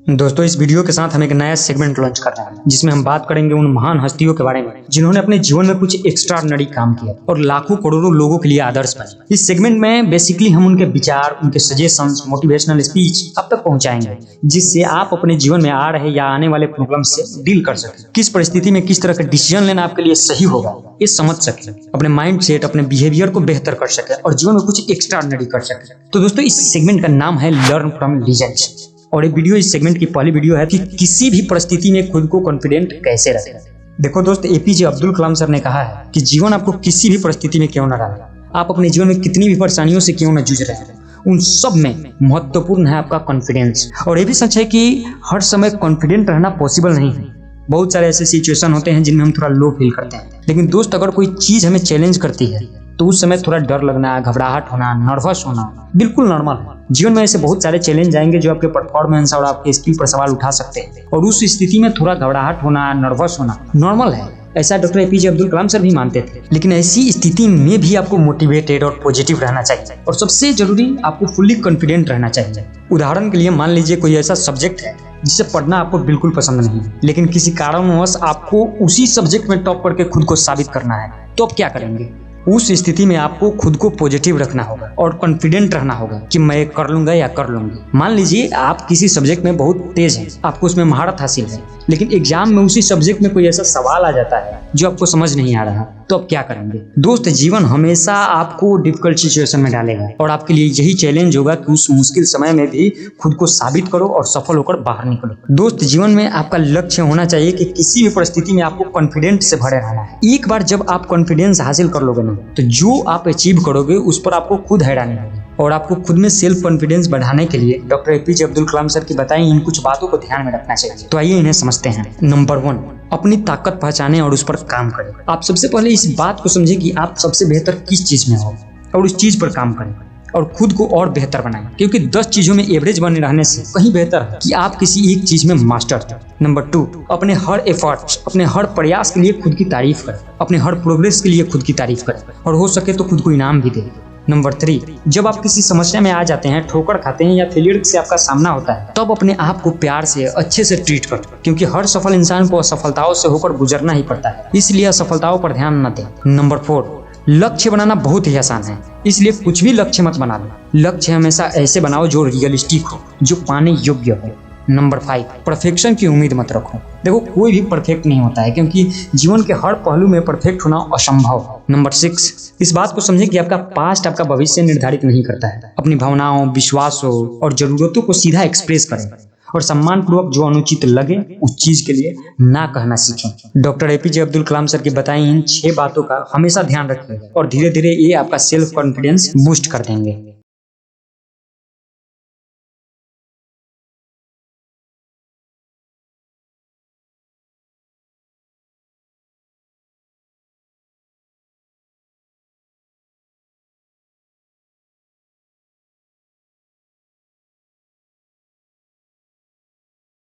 दोस्तों इस वीडियो के साथ हम एक नया सेगमेंट लॉन्च कर रहे हैं जिसमें हम बात करेंगे उन महान हस्तियों के बारे में जिन्होंने अपने जीवन में कुछ एक्स्ट्राऑर्डिनरी काम किया और लाखों करोड़ों लोगों के लिए आदर्श बने। इस सेगमेंट में बेसिकली हम उनके विचार, उनके सजेशंस, मोटिवेशनल स्पीच आप तक पहुंचाएंगे जिससे आप अपने जीवन में आ रहे या आने वाले प्रॉब्लम से डील कर सकें। किस परिस्थिति में किस तरह का डिसीजन लेना आपके लिए सही होगा ये समझ सकें, अपने माइंड सेट, अपने बिहेवियर को बेहतर कर सके और जीवन में कुछ एक्स्ट्राऑर्डिनरी कर सके। तो दोस्तों इस सेगमेंट का नाम है लर्न फ्रॉम लीजेंड्स और ये वीडियो इस सेगमेंट की पहली वीडियो है कि किसी भी परिस्थिति में खुद को कॉन्फिडेंट कैसे रखें। देखो दोस्त, एपीजे अब्दुल कलाम सर ने कहा है कि जीवन आपको किसी भी परिस्थिति में क्यों न डाले, आप अपने जीवन में कितनी भी परेशानियों से क्यों न जूझ रहे हैं, उन सब में महत्वपूर्ण है आपका कॉन्फिडेंस। और ये भी सच है कि हर समय कॉन्फिडेंट रहना पॉसिबल नहीं है। बहुत सारे ऐसे सिचुएशन होते हैं जिनमें हम थोड़ा लो फील करते हैं, लेकिन दोस्त अगर कोई चीज हमें चैलेंज करती है तो उस समय थोड़ा डर लगना, घबराहट होना, नर्वस होना बिल्कुल नॉर्मल है। जीवन में ऐसे बहुत सारे चैलेंज आएंगे जो आपके परफॉर्मेंस और आपके स्किल पर सवाल उठा सकते हैं और उस स्थिति में थोड़ा घबराहट होना, नर्वस होना नॉर्मल है। ऐसा doctor APJ Abdul Kalam sir भी मानते थे। लेकिन ऐसी स्थिति में भी आपको मोटिवेटेड और पॉजिटिव रहना चाहिए और सबसे जरूरी आपको फुल्ली कॉन्फिडेंट रहना चाहिए। उदाहरण के लिए मान लीजिए कोई ऐसा सब्जेक्ट है जिसे पढ़ना आपको बिल्कुल पसंद नहीं है, लेकिन किसी कारणवश आपको उसी सब्जेक्ट में टॉप करके खुद को साबित करना है, तो आप क्या करेंगे? उस स्थिति में आपको खुद को पॉजिटिव रखना होगा और कॉन्फिडेंट रहना होगा कि मैं कर लूंगा या कर लूंगी। मान लीजिए आप किसी सब्जेक्ट में बहुत तेज हैं, आपको उसमें महारत हासिल है, लेकिन एग्जाम में उसी सब्जेक्ट में कोई ऐसा सवाल आ जाता है जो आपको समझ नहीं आ रहा, तो आप क्या करेंगे? दोस्त, जीवन हमेशा आपको डिफिकल्ट सिचुएशन में डालेगा और आपके लिए यही चैलेंज होगा कि उस मुश्किल समय में भी खुद को साबित करो और सफल होकर बाहर निकलो। दोस्त, जीवन में आपका लक्ष्य होना चाहिए कि किसी भी परिस्थिति में आपको कॉन्फिडेंट से भरे रहना है। एक बार जब आप कॉन्फिडेंस हासिल कर लोगे ना, तो जो आप अचीव करोगे उस पर आपको खुद हैरानी होगी। और आपको खुद में सेल्फ कॉन्फिडेंस बढ़ाने के लिए doctor APJ Abdul Kalam sir की बताई इन कुछ बातों को ध्यान में रखना चाहिए। तो आइए इन्हें समझते हैं। नंबर 1, अपनी ताकत पहचानें और उस पर काम करें। आप सबसे पहले इस बात को समझें कि आप सबसे बेहतर किस चीज में हो और उस चीज पर काम करें और खुद को और बेहतर बनाएं, क्योंकि 10 चीजों में एवरेज बने रहने से कहीं बेहतर है कि आप किसी एक चीज में मास्टर हैं। नंबर 2, अपने हर एफर्ट्स, अपने हर प्रयास के लिए खुद की तारीफ करें, अपने हर प्रोग्रेस के लिए खुद की तारीफ करें और हो सके तो खुद को इनाम भी दें। नंबर 3, जब आप किसी समस्या में आ जाते हैं, ठोकर खाते हैं या फेलियर से आपका सामना होता है, तब अपने आप को प्यार से, अच्छे से ट्रीट करें, क्योंकि हर सफल इंसान को असफलताओं से होकर गुजरना ही पड़ता है, इसलिए असफलताओं पर ध्यान न दें। नंबर 4, लक्ष्य बनाना बहुत ही आसान है, इसलिए कुछ भी लक्ष्य मत बना लो। लक्ष्य हमेशा ऐसे बनाओ जो रियलिस्टिक हो, जो पाने योग्य हो। नंबर 5, परफेक्शन की उम्मीद मत रखो। देखो, कोई भी परफेक्ट नहीं होता है क्योंकि जीवन के हर पहलू में परफेक्ट होना असंभव है। नंबर 6, इस बात को समझें कि आपका पास्ट आपका भविष्य निर्धारित नहीं करता है। अपनी भावनाओं, विश्वासों और जरूरतों को सीधा एक्सप्रेस करें और सम्मानपूर्वक जो अनुचित लगे उस चीज के लिए ना कहना सीखें। Doctor APJ Abdul Kalam sir की बताई इन 6 बातों का हमेशा ध्यान रखें और धीरे धीरे ये आपका सेल्फ कॉन्फिडेंस बूस्ट कर देंगे।